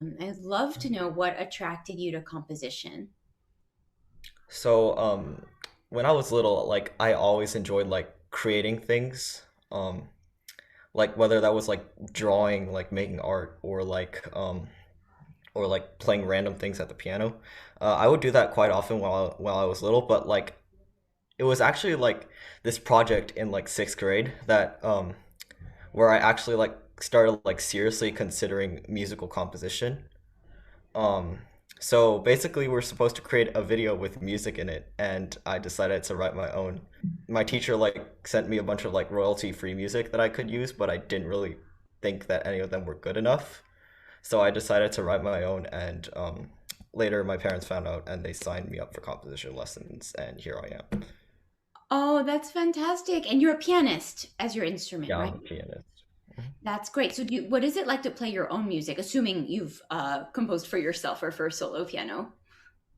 I'd love to know what attracted you to composition. So, when I was little, like I always enjoyed like creating things. Like whether that was like drawing, like making art, or like playing random things at the piano. I would do that quite often while I was little, but like it was actually like this project in like sixth grade that where I actually like started like seriously considering musical composition. Um, so basically, we're supposed to create a video with music in it, and I decided to write my own. My teacher like sent me a bunch of like royalty-free music that I could use, but I didn't really think that any of them were good enough. So I decided to write my own, and later my parents found out and they signed me up for composition lessons, and here I am. Oh, that's fantastic. And you're a pianist as your instrument, Yeah, right? I'm a pianist. That's great. So, what is it like to play your own music, assuming you've composed for yourself or for solo piano?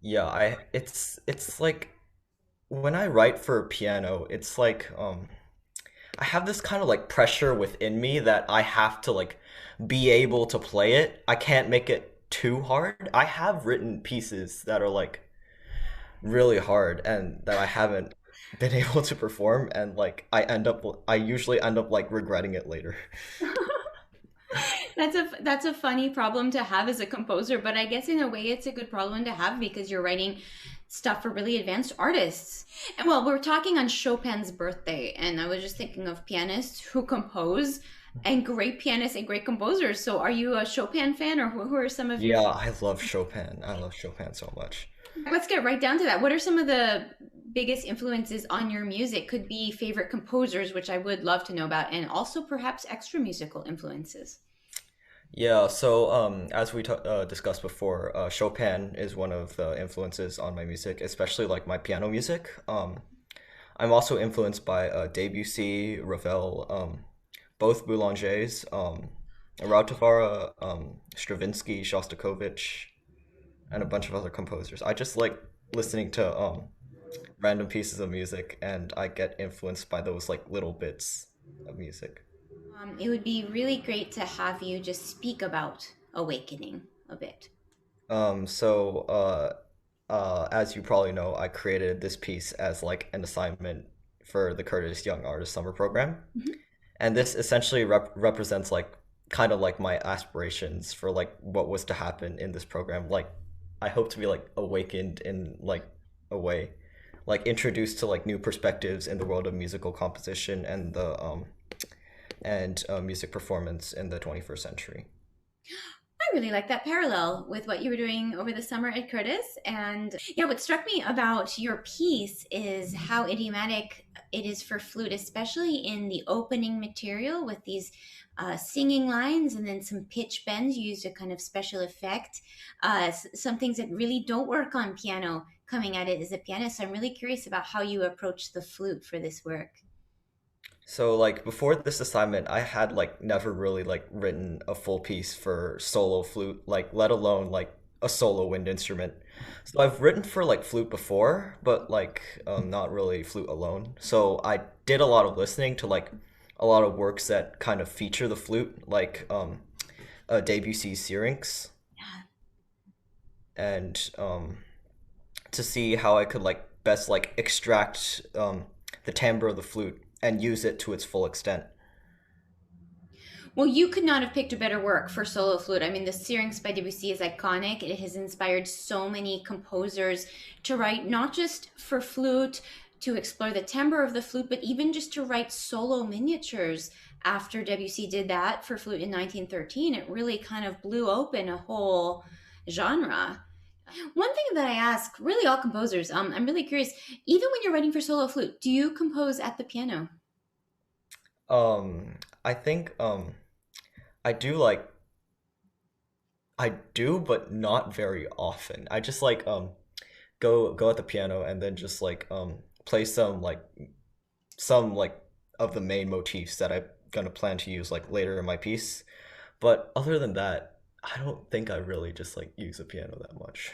Yeah, it's like when I write for piano, it's like I have this kind of like pressure within me that I have to like be able to play it. I can't make it too hard. I have written pieces that are like really hard and that I haven't been able to perform, and like I usually end up like regretting it later. That's a funny problem to have as a composer, but I guess in a way it's a good problem to have because you're writing stuff for really advanced artists. And well, we're talking on Chopin's birthday, and I was just thinking of pianists who compose and great pianists and great composers. So are you a Chopin fan, or who are some of your Yeah, I love Chopin. I love Chopin so much. Let's get right down to that. What are some of the biggest influences on your music? Could be favorite composers, which I would love to know about, and also perhaps extra musical influences. Yeah, so as we discussed before, Chopin is one of the influences on my music, especially like my piano music. I'm also influenced by Debussy, Ravel, both Boulangers, Rautavaara, Stravinsky, Shostakovich, and a bunch of other composers. I just like listening to random pieces of music, and I get influenced by those like little bits of music. It would be really great to have you just speak about Awakening a bit. As you probably know, I created this piece as like an assignment for the Curtis Young Artist Summer Program, Mhm. and this essentially represents like kind of like my aspirations for like what was to happen in this program. Like, I hope to be like awakened in like a way, like introduced to like new perspectives in the world of musical composition and the music performance in the 21st century. I really like that parallel with what you were doing over the summer at Curtis. And yeah, what struck me about your piece is how idiomatic it is for flute, especially in the opening material with these singing lines and then some pitch bends. You used a kind of special effect, some things that really don't work on piano coming at it as a pianist. So I'm really curious about how you approach the flute for this work. So like before this assignment, I had like never really like written a full piece for solo flute, like let alone like a solo wind instrument. So I've written for like flute before, but like not really flute alone. So I did a lot of listening to like a lot of works that kind of feature the flute, like Debussy's Syrinx, and to see how I could like best like extract the timbre of the flute and use it to its full extent. Well, you could not have picked a better work for solo flute. I mean, the Syrinx by Debussy is iconic. It has inspired so many composers to write not just for flute, to explore the timbre of the flute, but even just to write solo miniatures. After Debussy did that for flute in 1913, it really kind of blew open a whole genre. One thing that I ask really all composers, I'm really curious, even when you're writing for solo flute, do you compose at the piano? I think I do like I do, but not very often. I just like go at the piano and then just like play some like of the main motifs that I'm gonna plan to use like later in my piece. But other than that, I don't think I really just like use a piano that much.